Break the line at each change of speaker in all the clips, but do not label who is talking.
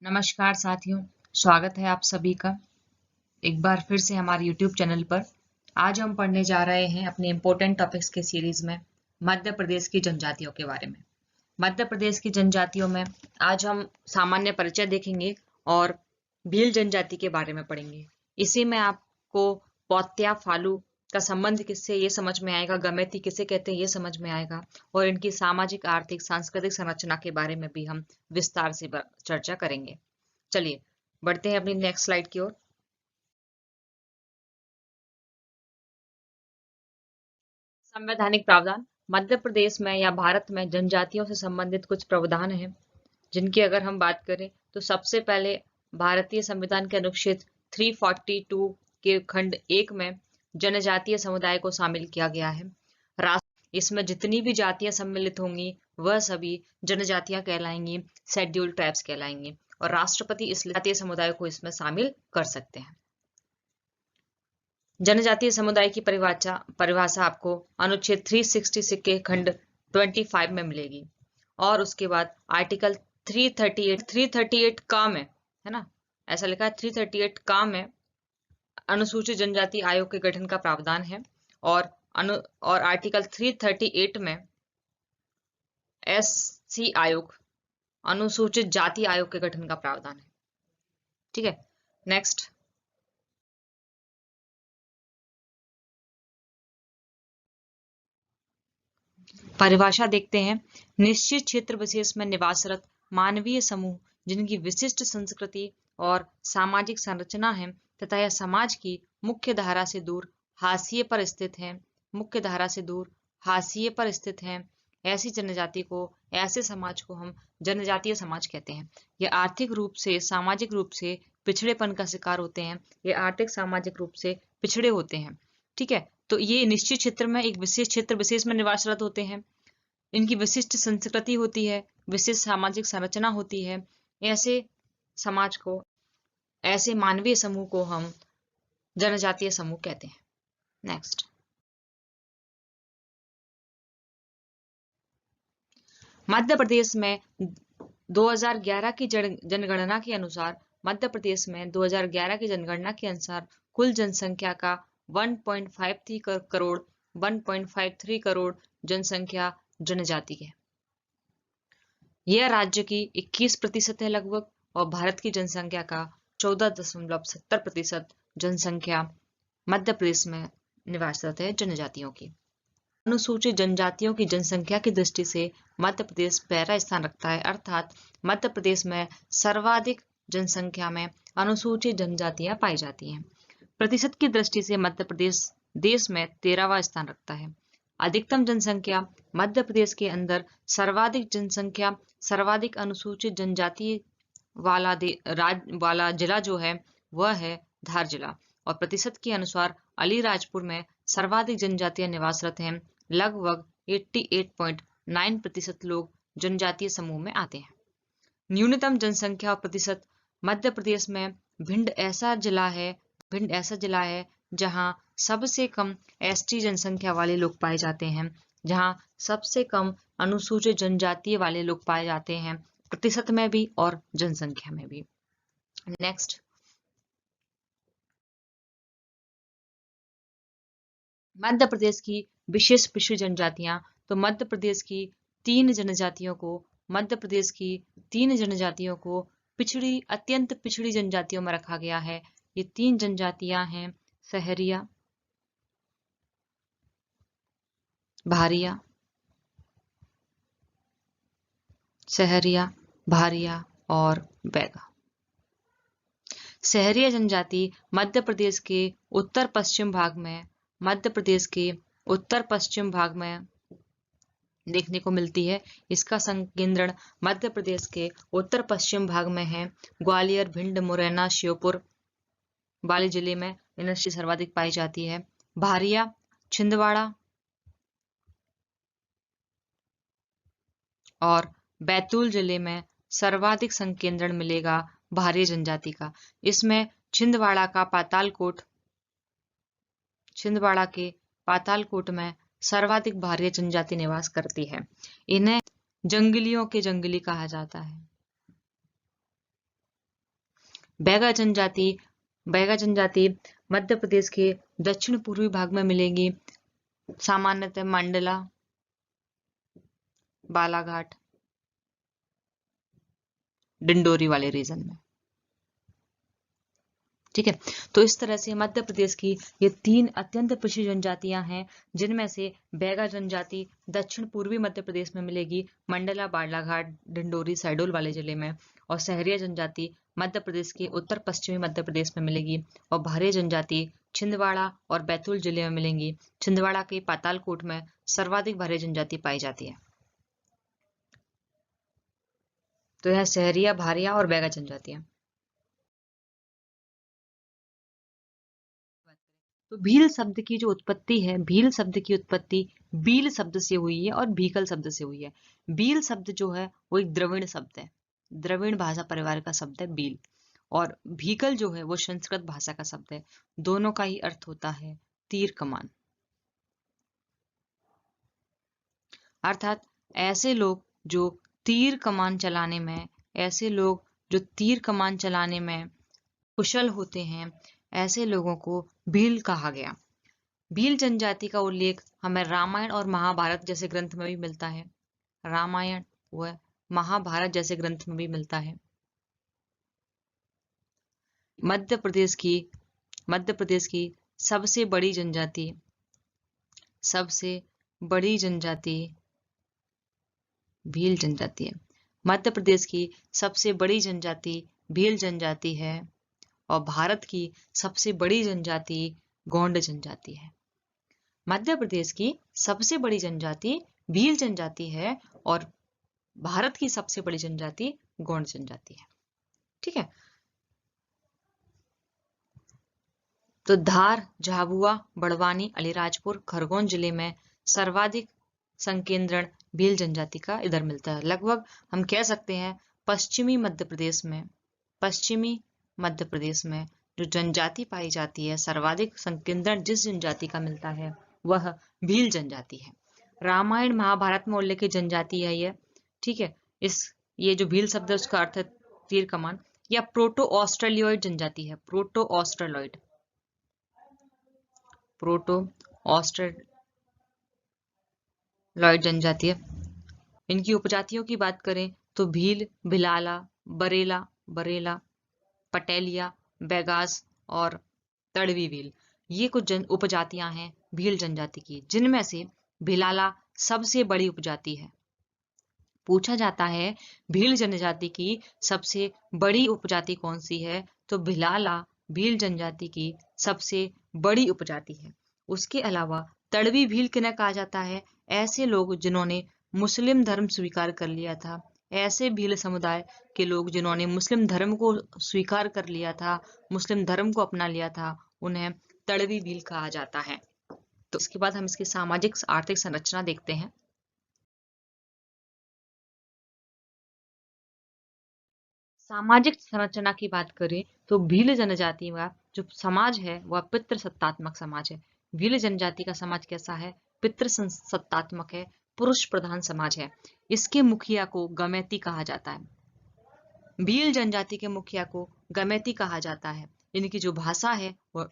नमस्कार साथियों, स्वागत है आप सभी का एक बार फिर से हमारे YouTube चैनल पर। आज हम पढ़ने जा रहे हैं अपने इम्पोर्टेंट टॉपिक्स के सीरीज में मध्य प्रदेश की जनजातियों के बारे में। मध्य प्रदेश की जनजातियों में आज हम सामान्य परिचय देखेंगे और भील जनजाति के बारे में पढ़ेंगे। इसी में आपको पौत्या फालू का संबंध किससे ये समझ में आएगा, गमेती किसे कहते हैं ये समझ में आएगा और इनकी सामाजिक, आर्थिक, सांस्कृतिक संरचना के बारे में भी हम विस्तार से चर्चा करेंगे। चलिए बढ़ते हैं अपनी नेक्स्ट स्लाइड की ओर। संवैधानिक प्रावधान। मध्य प्रदेश में या भारत में जनजातियों से संबंधित कुछ प्रावधान हैं जिनकी अगर हम बात करें तो सबसे पहले भारतीय संविधान के अनुच्छेद 342 के खंड 1 में जनजातीय समुदाय को शामिल किया गया है। इसमें जितनी भी जातियां सम्मिलित होंगी वह सभी जनजातियां कहलाएंगी, शेड्यूल्ड ट्राइब्स कहलाएंगी और राष्ट्रपति इस जातीय समुदाय को इसमें शामिल कर सकते हैं। जनजातीय समुदाय की परिभाषा आपको अनुच्छेद 366 के खंड 25 में मिलेगी और उसके बाद आर्टिकल 338 का में है ना, ऐसा लिखा है 338 का में अनुसूचित जनजाति आयोग के गठन का प्रावधान है और आर्टिकल 338 में एससी आयोग, अनुसूचित जाति आयोग के गठन का प्रावधान है। ठीक है, नेक्स्ट। परिभाषा देखते हैं। निश्चित क्षेत्र विशेष में निवासरत मानवीय समूह जिनकी विशिष्ट संस्कृति और सामाजिक संरचना है तथा यह समाज की मुख्य धारा से दूर हाशिए पर स्थित है, ऐसी जनजाति को, ऐसे समाज को हम जनजातीय समाज कहते हैं। ये आर्थिक रूप से, सामाजिक रूप से पिछड़ेपन का शिकार होते हैं, ये आर्थिक सामाजिक रूप से पिछड़े होते हैं। ठीक है, तो ये निश्चित क्षेत्र में, एक विशेष क्षेत्र विशेष में निवासरत होते हैं, इनकी विशिष्ट संस्कृति होती है, विशिष्ट सामाजिक संरचना होती है। ऐसे समाज को, ऐसे मानवीय समूह को हम जनजातीय समूह कहते हैं। नेक्स्ट। मध्य प्रदेश में 2011 की जनगणना के अनुसार कुल जनसंख्या का 1.53 करोड़ जनसंख्या जनजाति है। यह राज्य की 21% है लगभग और भारत की जनसंख्या का 14.70% जनसंख्या मध्य प्रदेश में निवासरत है जनजातियों की। अनुसूचित जनजातियों की जनसंख्या की दृष्टि से मध्य प्रदेश पहला स्थान रखता है, अर्थात मध्य प्रदेश में सर्वाधिक जनसंख्या में अनुसूचित जनजातियां पाई जाती हैं। प्रतिशत की दृष्टि से मध्य प्रदेश देश में 13वां स्थान रखता है। अधिकतम जनसंख्या मध्य प्रदेश के अंदर सर्वाधिक अनुसूचित जनजाति वाला जिला जो है वह है धार जिला और प्रतिशत के अनुसार अलीराजपुर में सर्वाधिक जनजातियां निवासरत हैं। लगभग 88.9% लोग जनजातीय समूह में आते हैं। न्यूनतम जनसंख्या और प्रतिशत मध्य प्रदेश में भिंड ऐसा जिला है जहां सबसे कम एसटी जनसंख्या वाले लोग पाए जाते हैं, जहां सबसे कम अनुसूचित जनजातीय वाले लोग पाए जाते हैं, प्रतिशत में भी और जनसंख्या में भी। नेक्स्ट। मध्य प्रदेश की विशेष पिछड़ी जनजातियां, तो मध्य प्रदेश की तीन जनजातियों को अत्यंत पिछड़ी जनजातियों में रखा गया है। ये तीन जनजातियां हैं सहरिया, भारिया और बैगा। सहरिया जनजाति मध्य प्रदेश के उत्तर पश्चिम भाग में देखने को मिलती है। इसका संकेंद्रण मध्य प्रदेश के उत्तर पश्चिम भाग में है। ग्वालियर, भिंड, मुरैना, श्योपुर वाले जिले में इनर्जी सर्वाधिक पाई जाती है। भारिया, छिंदवाड़ा और बैतूल जिले में सर्वाधिक संकेंद्रण मिलेगा भारिया जनजाति का। इसमें छिंदवाड़ा के पातालकोट में सर्वाधिक भारिया जनजाति निवास करती है। इन्हें जंगलियों के जंगली कहा जाता है। बैगा जनजाति मध्य प्रदेश के दक्षिण पूर्वी भाग में मिलेगी, सामान्यतः मंडला, बालाघाट, डिंडोरी वाले रीजन में। ठीक है, तो इस तरह से मध्य प्रदेश की ये 3 अत्यंत पिछड़ी जनजातियां हैं, जिनमें से बैगा जनजाति दक्षिण पूर्वी मध्य प्रदेश में मिलेगी, मंडला, बालाघाट, डिंडोरी, शहडोल वाले जिले में, और सहरिया जनजाति मध्य प्रदेश के उत्तर पश्चिमी मध्य प्रदेश में मिलेगी, और भारिया जनजाति छिंदवाड़ा और बैतूल जिले में मिलेंगी। छिंदवाड़ा के पातालकोट में सर्वाधिक भारिया जनजाति पाई जाती है। तो यह सहरिया, भारिया और बैगा जनजातियां। तो भील शब्द की जो उत्पत्ति है, भील शब्द की उत्पत्ति बील शब्द से हुई है और भीकल शब्द से हुई है। बील शब्द जो है वो एक द्रविड़ शब्द है, द्रविड़ भाषा परिवार का शब्द है बील, और भीकल जो है वो संस्कृत भाषा का शब्द है। दोनों का ही अर्थ होता है तीर कमान। अर्थात ऐसे लोग जो तीर कमान चलाने में, ऐसे लोग जो तीर कमान चलाने में कुशल होते हैं, ऐसे लोगों को भील कहा गया। भील जनजाति का उल्लेख हमें रामायण और महाभारत जैसे ग्रंथ में भी मिलता है। रामायण व महाभारत जैसे ग्रंथ में भी मिलता है। मध्य प्रदेश की सबसे बड़ी जनजाति भील जनजाति है। मध्य प्रदेश की सबसे बड़ी जनजाति भील जनजाति है, और भारत की सबसे बड़ी जनजाति गोंड जनजाति है। मध्य प्रदेश की सबसे बड़ी जनजाति भील जनजाति है, और भारत की सबसे बड़ी जनजाति गोंड जनजाति है। ठीक है, तो धार, झाबुआ, बड़वानी, अलीराजपुर, खरगोन जिले में सर्वाधिक संकेंद्रण भील जनजाति का इधर मिलता है। लगभग हम कह सकते हैं पश्चिमी मध्य प्रदेश में जो जनजाति पाई जाती है, सर्वाधिक संकेंद्रण जिस जनजाति का मिलता है वह भील जनजाति है। रामायण महाभारत में उल्लेखित जनजाति है ये। ठीक है, ये जो भील शब्द है उसका अर्थ है तीर कमान, या प्रोटो ऑस्ट्रेलियोइड जनजाति है। प्रोटो ऑस्ट्रेलियोइड जनजाति है। इनकी उपजातियों की बात करें तो भील, भिलाला, बरेला, पटेलिया, बैगास और तड़वी भील, ये कुछ उपजातियां हैं भील जनजाति की, जिनमें से भिलाला सबसे बड़ी उपजाति है। पूछा जाता है भील जनजाति की सबसे बड़ी उपजाति कौन सी है, तो भिलाला भील जनजाति की सबसे बड़ी उपजाति है। उसके अलावा तड़वी भील किन्हें कहा जाता है? ऐसे लोग जिन्होंने मुस्लिम धर्म स्वीकार कर लिया था, ऐसे भील समुदाय के लोग जिन्होंने मुस्लिम धर्म को स्वीकार कर लिया था, मुस्लिम धर्म को अपना लिया था, उन्हें तड़वी भील कहा जाता है। तो इसके बाद हम इसकी सामाजिक आर्थिक संरचना देखते हैं। सामाजिक संरचना की बात करें तो भील जनजाति का जो समाज है वह पितृसत्तात्मक समाज है। भील जनजाति का समाज कैसा है? पितृसत्तात्मक है, पुरुष प्रधान समाज है। इसके मुखिया को गमैती कहा जाता है। भील जनजाति के मुखिया को गमैती कहा जाता है। इनकी जो भाषा है वह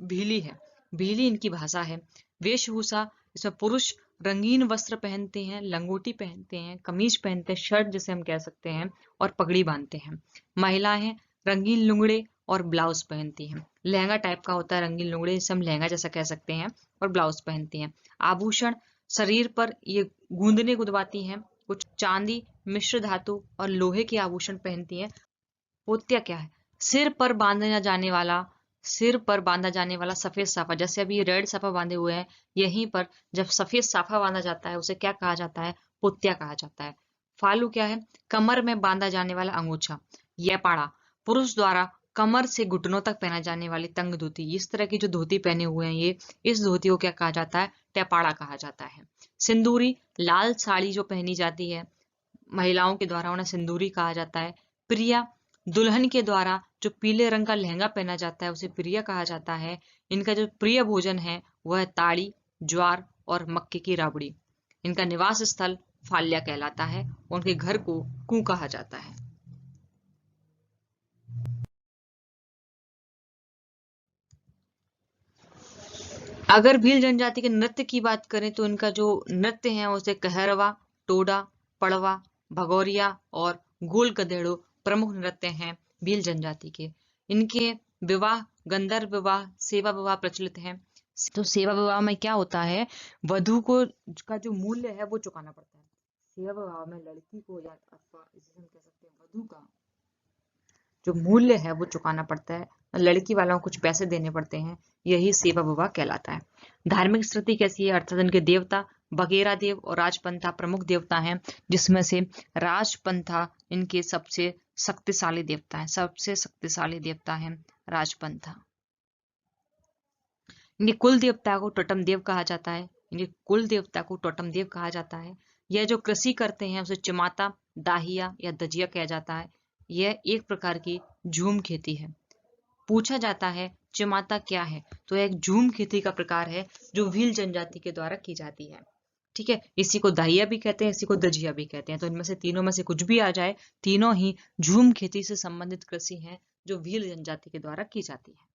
भीली है, भीली इनकी भाषा है। वेशभूषा, इसमें पुरुष रंगीन वस्त्र पहनते हैं, लंगोटी पहनते हैं, कमीज पहनते हैं, शर्ट जिसे हम कह सकते हैं, और पगड़ी बांधते हैं। महिलाएं रंगीन लुंगड़े और ब्लाउज पहनती हैं। लहंगा टाइप का होता है रंगीन लुंगड़े, जिसे हम लहंगा जैसा कह सकते हैं, और ब्लाउज पहनती हैं। आभूषण शरीर पर ये गूंदने गुदवाती हैं। कुछ चांदी, मिश्र धातु और लोहे के आभूषण पहनती हैं। पोत्या क्या है? सिर पर बांधा जाने वाला सफेद साफा। जैसे अभी रेड साफा बांधे हुए हैं, यहीं पर जब सफेद साफा बांधा जाता है उसे क्या कहा जाता है? पोत्या कहा जाता है। फालू क्या है? कमर में बांधा जाने वाला अंगूछा। यपाड़ा, पुरुष द्वारा कमर से घुटनों तक पहना जाने वाली तंग धोती। इस तरह की जो धोती पहने हुए हैं इस धोती को क्या कहा जाता है? टेपाड़ा कहा जाता है। सिंदूरी, लाल साड़ी जो पहनी जाती है महिलाओं के द्वारा, उन्हें सिंदूरी कहा जाता है। प्रिया, दुल्हन के द्वारा जो पीले रंग का लहंगा पहना जाता है उसे प्रिया कहा जाता है। इनका जो प्रिय भोजन है वह ताड़ी, ज्वार और मक्के की राबड़ी। इनका निवास स्थल फाल्या कहलाता है। उनके घर को कू कहा जाता है। अगर भील जनजाति के नृत्य की बात करें तो इनका जो नृत्य है उसे कहरवा, टोडा, पड़वा, भगोरिया और गोल गधेड़ो प्रमुख नृत्य हैं भील जनजाति के। इनके विवाह गंधर्व विवाह, सेवा विवाह प्रचलित है। तो सेवा विवाह में क्या होता है, वधु को का जो मूल्य है वो चुकाना पड़ता है। सेवा विवाह में लड़की को या अथवा इसे हम कह सकते हैं वधु का जो मूल्य है वो चुकाना पड़ता है, लड़की वालों को कुछ पैसे देने पड़ते हैं, यही सेवा विवाह कहलाता है। धार्मिक स्थिति कैसी है, अर्थात इनके देवता बगेरा देव और राजपंथा प्रमुख देवता हैं, जिसमें से राजपंथा इनके सबसे शक्तिशाली देवता है, सबसे शक्तिशाली देवता है राजपंथा। इनके कुल देवता को टोटम देव कहा जाता है, इनके कुल देवता को टोटम देव कहा जाता है। यह जो कृषि करते हैं उसे चिमाता, दाहिया या दजिया कहा जाता है। यह एक प्रकार की झूम खेती है। पूछा जाता है चिमाता क्या है, तो यह एक झूम खेती का प्रकार है जो भील जनजाति के द्वारा की जाती है। ठीक है, इसी को दाहिया भी कहते हैं, इसी को दजिया भी कहते हैं। तो इनमें से तीनों में से कुछ भी आ जाए, तीनों ही झूम खेती से संबंधित कृषि है जो भील जनजाति के द्वारा की जाती है।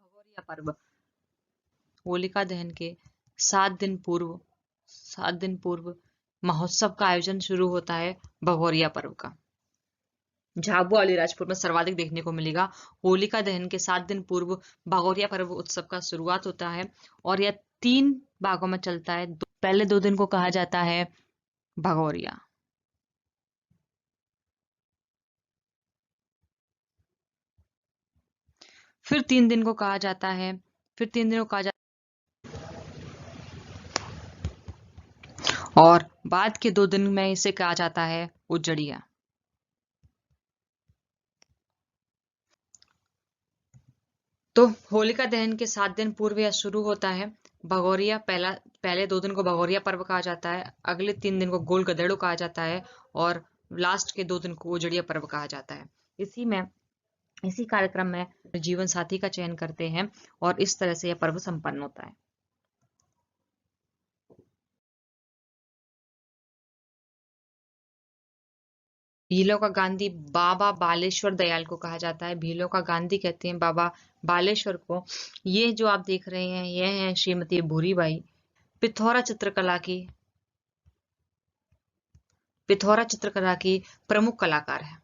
भगोरिया पर्व होलिका दहन के 7 दिन पूर्व महोत्सव का आयोजन शुरू होता है भगोरिया पर्व का। झाबुआ अलीराजपुर में सर्वाधिक देखने को मिलेगा। होलिका दहन के 7 दिन पूर्व भगोरिया पर्व उत्सव का शुरुआत होता है और यह 3 भागों में चलता है। पहले 2 दिन को कहा जाता है भगोरिया, फिर 3 दिन को कहा जाता है, फिर 3 दिन को कहा जाता है और बाद के 2 दिन में इसे कहा जाता है उजड़िया। तो होलिका दहन के 7 दिन पूर्व यह शुरू होता है भगोरिया। पहले 2 दिन को भगोरिया पर्व कहा जाता है, अगले 3 दिन को गोल गधेड़ो कहा जाता है और लास्ट के 2 दिन को उजड़िया पर्व कहा जाता है। इसी कार्यक्रम में जीवन साथी का चयन करते हैं और इस तरह से यह पर्व संपन्न होता है। भीलों का गांधी बाबा बालेश्वर दयाल को कहा जाता है। भीलों का गांधी कहते हैं बाबा बालेश्वर को। ये जो आप देख रहे हैं यह है श्रीमती भूरीबाई, पिथौरा चित्रकला की प्रमुख कलाकार है।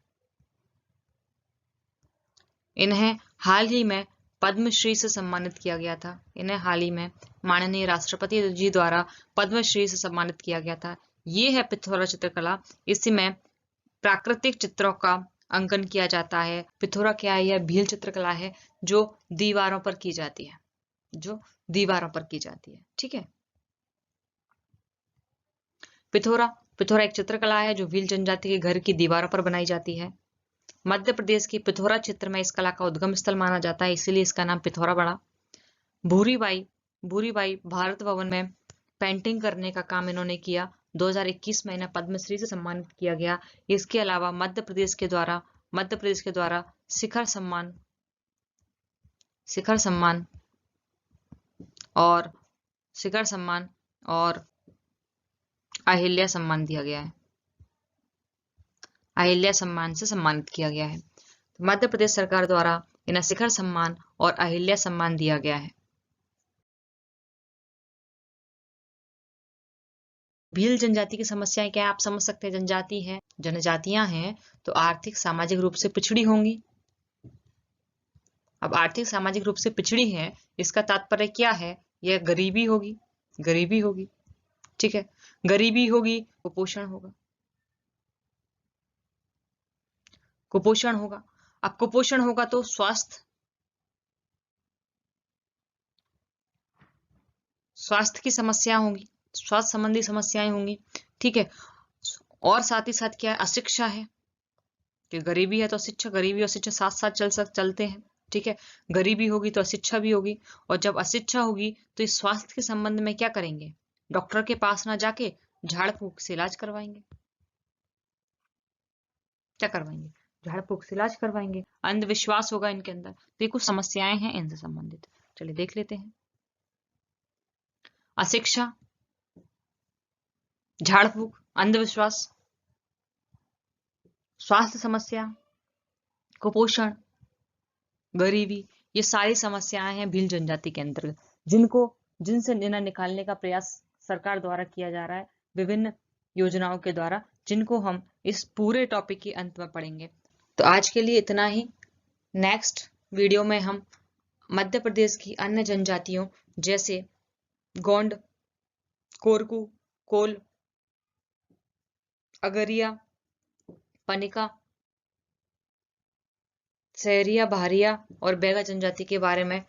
इन्हें हाल ही में पद्मश्री से सम्मानित किया गया था। इन्हें हाल ही में माननीय राष्ट्रपति जी द्वारा पद्मश्री से सम्मानित किया गया था। ये है पिथौरा चित्रकला। इसी में प्राकृतिक चित्रों का अंकन किया जाता है। पिथौरा क्या है, यह भील चित्रकला है जो दीवारों पर की जाती है, ठीक है। पिथौरा एक चित्रकला है जो भील जनजाति के घर की दीवारों पर बनाई जाती है। मध्य प्रदेश के पिथौरा क्षेत्र में इस कला का उद्गम स्थल माना जाता है, इसीलिए इसका नाम पिथौरा पड़ा। भूरीबाई भारत भवन में पेंटिंग करने का काम इन्होंने किया। 2021 में इन्हें पद्मश्री से सम्मानित किया गया। इसके अलावा मध्य प्रदेश के द्वारा शिखर सम्मान और अहिल्या सम्मान दिया गया है। अहिल्या सम्मान से सम्मानित किया गया है। मध्य प्रदेश सरकार द्वारा इन्हें शिखर सम्मान और अहिल्या सम्मान दिया गया है। भील जनजाति की समस्याएं क्या है, आप समझ सकते हैं। जनजातियां हैं तो आर्थिक सामाजिक रूप से पिछड़ी होंगी। अब आर्थिक सामाजिक रूप से पिछड़ी है, इसका तात्पर्य क्या है, यह गरीबी होगी, ठीक है। गरीबी होगी, कुपोषण होगा। अब कुपोषण होगा तो स्वास्थ्य की समस्या होंगी, स्वास्थ्य संबंधी समस्याएं होंगी, ठीक है। और साथ ही साथ क्या है, अशिक्षा है कि गरीबी है तो शिक्षा, गरीबी और शिक्षा साथ साथ चलते हैं, ठीक है। गरीबी होगी तो अशिक्षा भी होगी, और जब अशिक्षा होगी तो इस स्वास्थ्य के संबंध में क्या करेंगे, डॉक्टर के पास ना जाके झाड़ फूक से इलाज करवाएंगे। क्या करवाएंगे, झाड़ फूक से इलाज करवाएंगे। अंधविश्वास होगा इनके अंदर। तो ये कुछ समस्याएं हैं इनसे संबंधित, चलिए देख लेते हैं। अशिक्षा, झाड़ फूक, अंधविश्वास, स्वास्थ्य समस्या, कुपोषण गरीबी, ये सारी समस्याएं हैं भील जनजाति के अंतर्गत, जिनसे निकालने का प्रयास सरकार द्वारा किया जा रहा है विभिन्न योजनाओं के द्वारा, जिनको हम इस पूरे टॉपिक के अंत में पढ़ेंगे। तो आज के लिए इतना ही। नेक्स्ट वीडियो में हम मध्य प्रदेश की अन्य जनजातियों जैसे गोंड, कोरकू, कोल, अगरिया, पनिका, सहरिया, भारिया और बैगा जनजाति के बारे में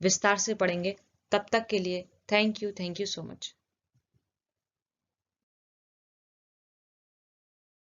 विस्तार से पढ़ेंगे। तब तक के लिए थैंक यू सो मच।